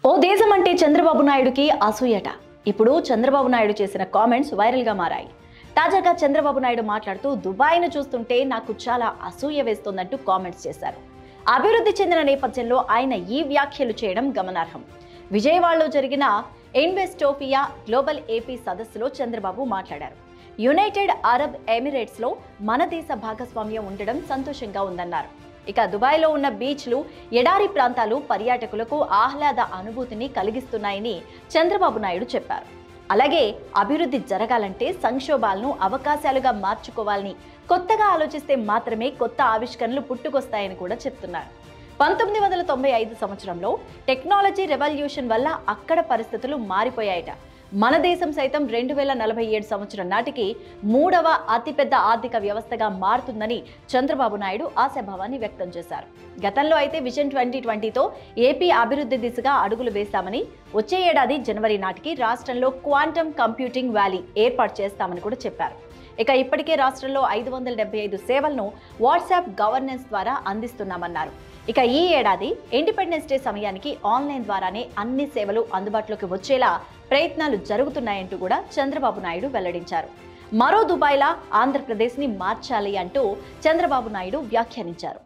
ఓ దేశం అంటే చంద్రబాబు నాయుడుకి అసూయట. ఇప్పుడు చంద్రబాబు నాయుడు చేసిన కామెంట్స్ వైరల్గా మారాయి. తాజాగా చంద్రబాబు నాయుడు మాట్లాడుతూ దుబాయ్ను చూస్తుంటే నాకు చాలా అసూయ వేస్తోందంటూ కామెంట్స్ చేశారు. అభివృద్ధి చెందిన నేపథ్యంలో ఆయన ఈ వ్యాఖ్యలు చేయడం గమనార్హం. విజయవాడలో జరిగిన ఇన్వెస్టోపియా గ్లోబల్ ఏపీ సదస్సులో చంద్రబాబు మాట్లాడారు. యునైటెడ్ అరబ్ ఎమిరేట్స్లో మన దేశ భాగస్వామ్యం ఉండడం సంతోషంగా ఉందన్నారు. ఇక దుబాయ్లో ఉన్న బీచ్లు, ఎడారి ప్రాంతాలు పర్యాటకులకు ఆహ్లాద అనుభూతిని కలిగిస్తున్నాయని చంద్రబాబు నాయుడు చెప్పారు. అలాగే అభివృద్ధి జరగాలంటే సంక్షోభాలను అవకాశాలుగా మార్చుకోవాలని, కొత్తగా ఆలోచిస్తే మాత్రమే కొత్త ఆవిష్కరణలు పుట్టుకొస్తాయని కూడా చెప్తున్నారు. 1995 సంవత్సరంలో టెక్నాలజీ రెవల్యూషన్ వల్ల అక్కడ పరిస్థితులు మారిపోయాయట. మన దేశం సైతం 2047 సంవత్సరం నాటికి 3వ అతిపెద్ద ఆర్థిక వ్యవస్థగా మారుతుందని చంద్రబాబు నాయుడు ఆశాభావాన్ని వ్యక్తం చేశారు. గతంలో అయితే విజన్ 2020తో ఏపీ అభివృద్ధి దిశగా అడుగులు వేశామని, వచ్చే ఏడాది జనవరి నాటికి రాష్ట్రంలో క్వాంటమ్ కంప్యూటింగ్ వ్యాలీ ఏర్పాటు చేస్తామని కూడా చెప్పారు. ఇక ఇప్పటికే రాష్ట్రంలో 575 సేవలను వాట్సాప్ గవర్నెన్స్ ద్వారా అందిస్తున్నామన్నారు. ఇక ఈ ఏడాది ఇండిపెండెన్స్ డే సమయానికి ఆన్లైన్ ద్వారానే అన్ని సేవలు అందుబాటులోకి వచ్చేలా ప్రయత్నాలు జరుగుతున్నాయంటూ కూడా చంద్రబాబు నాయుడు వెల్లడించారు. మరో దుబాయ్లా ఆంధ్రప్రదేశ్ని మార్చాలి అంటూ చంద్రబాబు నాయుడు వ్యాఖ్యానించారు.